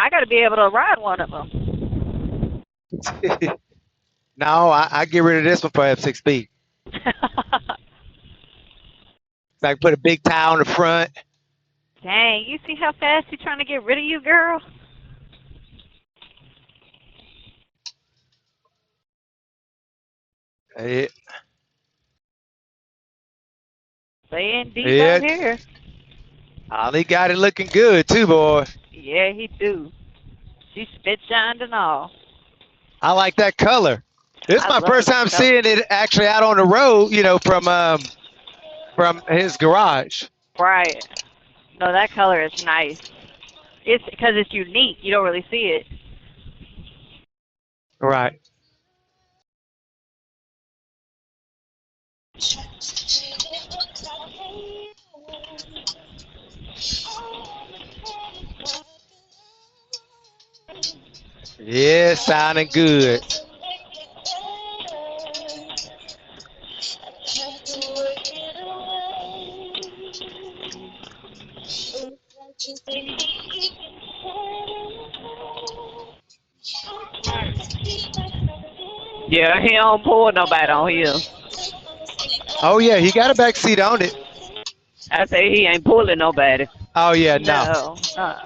I got to be able to ride one of them. No, I get rid of this one for F6B. So I can put a big tire on the front. Dang, you see how fast he's trying to get rid of you, girl? Yeah. Staying deep Yeah. out here. Oh, he got it looking good too, boy. Yeah, he do. She spit shined and all. I like that color. This is I my love first the time color. seeing it actually out on the road, you know, from his garage. Right. No, that color is nice. It's because it's unique. You don't really see it. Right. Yeah, sounding good. Yeah, he don't pull nobody on here. Oh yeah, he got a back seat on it. I say he ain't pulling nobody. Oh yeah, no. No.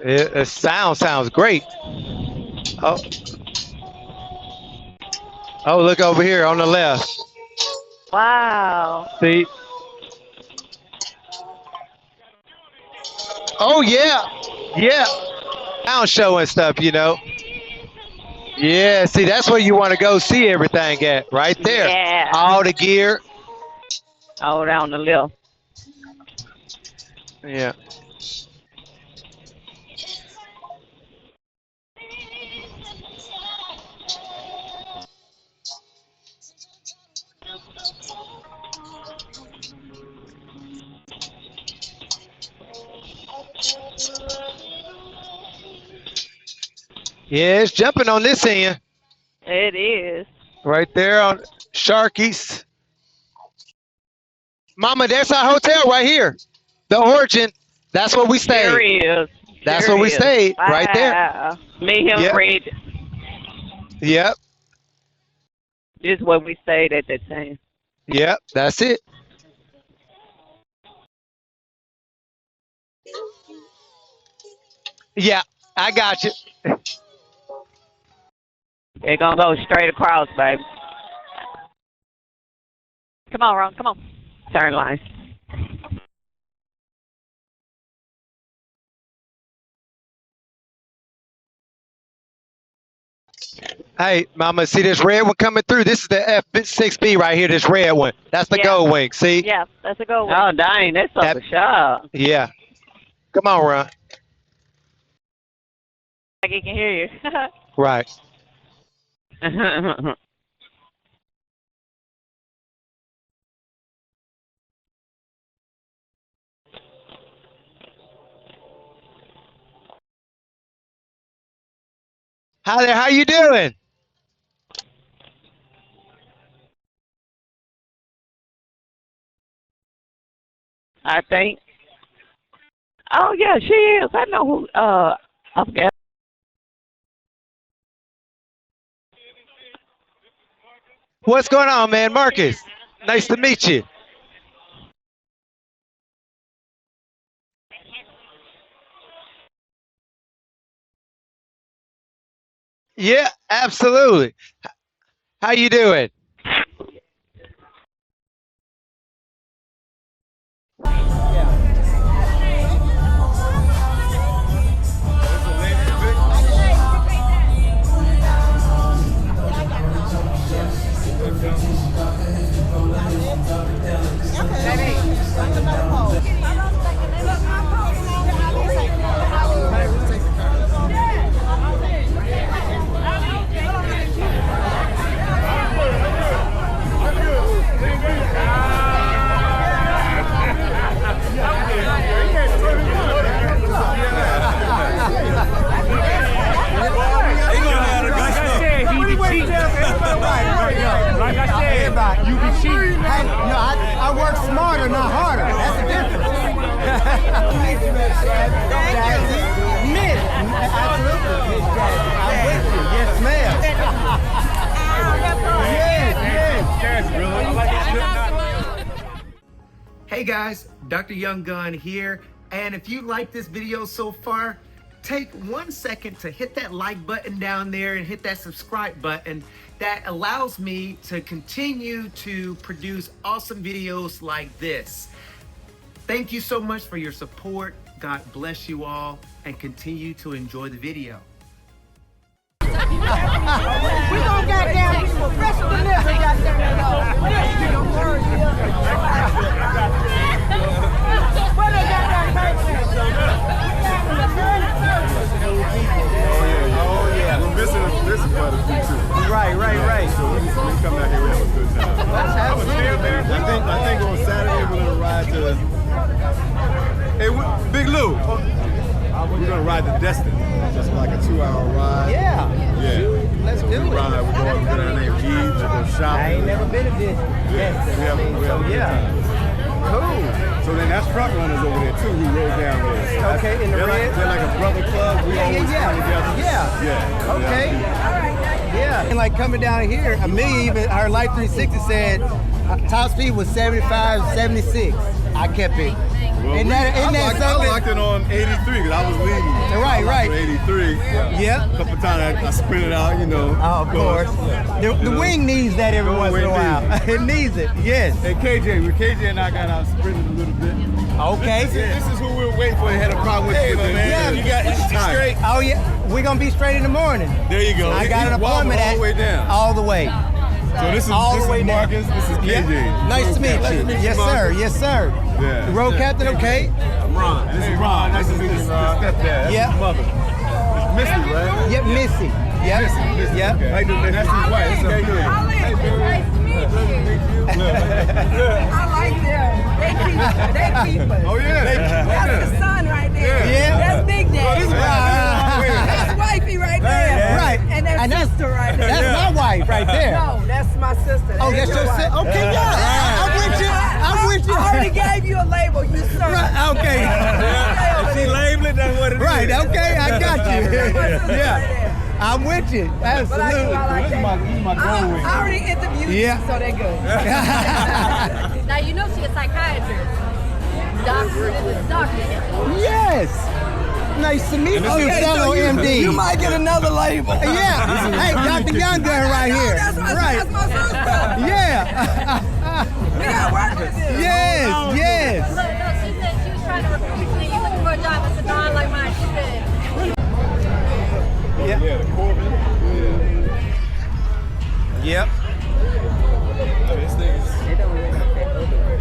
It sounds great. Oh. Oh, look over here on the left. Wow. See? Oh yeah. Yeah. Sound show and stuff, you know. Yeah, see, that's where you want to go see everything at, right there. Yeah. All the gear. Oh, down the left. Yeah. Yeah, it's jumping on this end. It is. Right there on Sharky's. Mama, there's our hotel right here. The Origin. That's where we stayed. There he is. That's There where we he is. stayed. Wow. Right there. Me, him, Yep. Fred. Yep. This is where we stayed at that time. Yep. That's it. Yeah, I got you. They're going to go straight across, baby. Come on, Ron. Come on. Turn line. Hey, Mama, see this red one coming through? This is the F6B right here, this red one. That's the Yeah. Goldwing, see? Yeah, that's a good one. Oh, dang, that's That- a shot. Yeah. Come on, Ron. Like he can hear you. Right. Hi there, how you doing? I think. Oh, yeah, she is. I know who, I forgot. What's going on, man? Marcus, nice to meet you. Yeah, absolutely. How you doing? Like I said, you be cheating. Hey, no, I work smarter, not harder. Miss, absolutely, Miss Jazzy. I'm with you. Yes, ma'am. Hey guys, Dr. Young Gunn here, and if you like this video so far, take 1 second to hit that like button down there and hit that subscribe button. That allows me to continue to produce awesome videos like this. Thank you so much for your support. God bless you all, and continue to enjoy the video. We gonna goddamn professional delivery, goddamn it all. What they got down Oh yeah. We're missing quite a few too. Right. So we come out here and have a good time. I think on Saturday we're gonna ride to. Hey, Big Lou. We're gonna ride to Destin. Just like a 2-hour ride. Yeah. Let's do it. We're down there and eat, we'll go shopping. I ain't never been to this. Cool. So then that's front runners over there too who rode down there. So Okay, in the red. They're like a brother club. We always come together. Yeah. Okay. Yeah. And like coming down here, me even our Life 360 said top speed was 75, 76. I kept it. Well, I locked it on 83 because I was leading. Right. 83. Yeah. A couple times I sprinted out, you know. Oh, of course. The wing needs that every once in a while. It needs it. Yes. Hey KJ and I got out sprinted a little bit. Okay. This is who we were waiting for. They had a problem with it. Yeah. You got it straight. Oh yeah. We're gonna be straight in the morning. There you go. I got an appointment all the way down. All the way. So this is Marcus. This is KJ. Yeah. Nice to meet you. Yes, sir. Yes, sir. Yeah. The road captain, okay? I'm Ron. This is Ron. This is his stepdad. That's his mother. It's Missy, right? Yep, Missy. Yep. Missy. Yep. Okay. That's his wife. This is KJ. Nice to meet you. I like them. They keep us. Oh yeah. That's the son right there. Yeah. That's Big Daddy. Right. That's wifey right there. Right. And that's sister right there. That's my wife right there. No, that's my sister. Oh, that's your sister? Okay, yeah. I'm with you. I'm with you. I already gave you a label. You sir. Right, okay. She labeled it. That's what it is. Right, okay, I got you. That's my sister right Yeah. there. I'm with you. But I like that. This is my Goldwing. I already interviewed you, so they're good. Now you know she's a psychiatrist. Doctor. Yes. Nice to meet you, fellow MD. You might get another label. Yeah. Hey, Dr. Young Gun right here. That's Right. my sister. Yeah. We got work to do. Yes. Look, no, she said she was trying to recruit me. You looking for a job? I said, no, I like mine. She said. Yeah. Yeah, the Corbin. Yep. This thing is.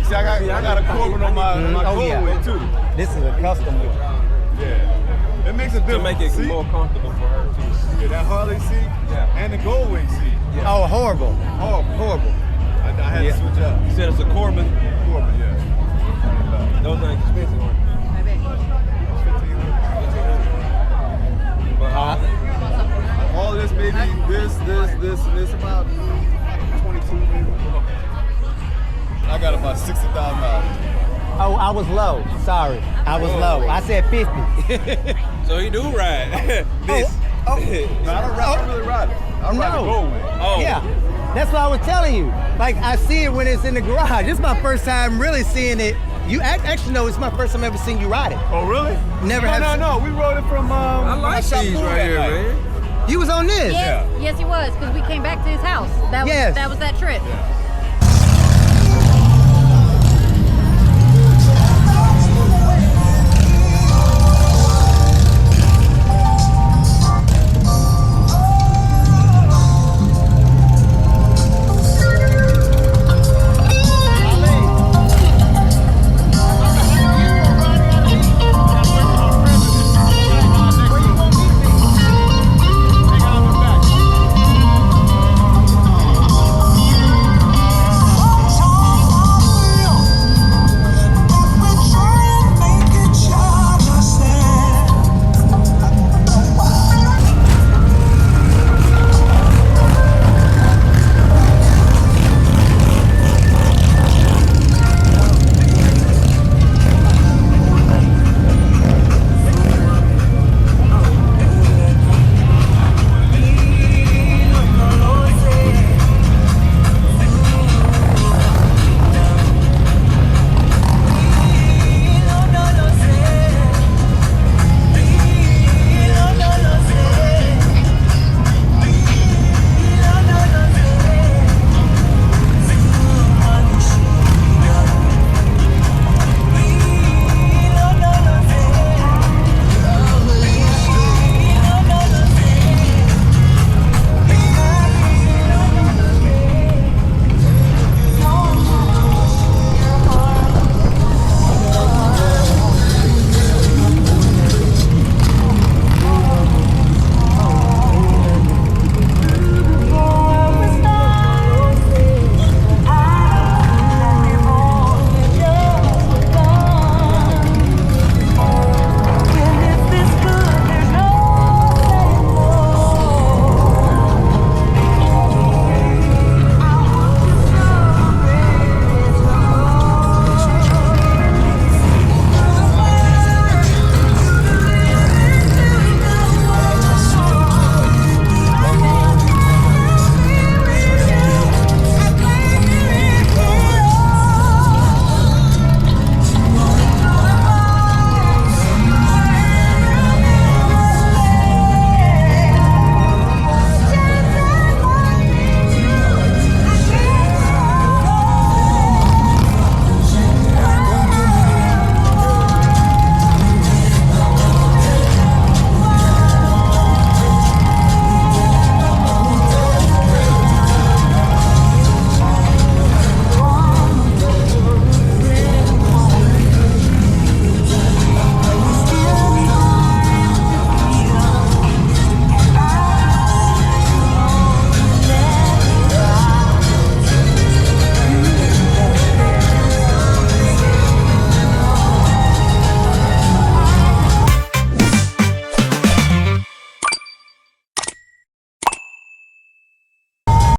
See, I got a Corbin on my Goldwing too. This is a custom one. Yeah. It makes a difference. To make it more comfortable for her too. Yeah, that Harley seat and the Goldwing seat. Yeah. Oh, horrible. Horrible. I had to switch up. You said it's a Corbin? Corbin, yeah. Those are expensive ones. But all this maybe this about 22 maybe. I got about $60,000. Oh, I was low. Sorry. I was low. I said 50. So he do ride this. No, I don't really ride it. I ride the Goldwing. Oh. Yeah. That's what I was telling you. Like, I see it when it's in the garage. This is my first time really seeing it. You actually know it's my first time ever seeing you ride it. Oh, really? Never have. No. We rode it from. I like these right here, man. You was on this. Yes, he was, because we came back to his house. That was Yes. that trip.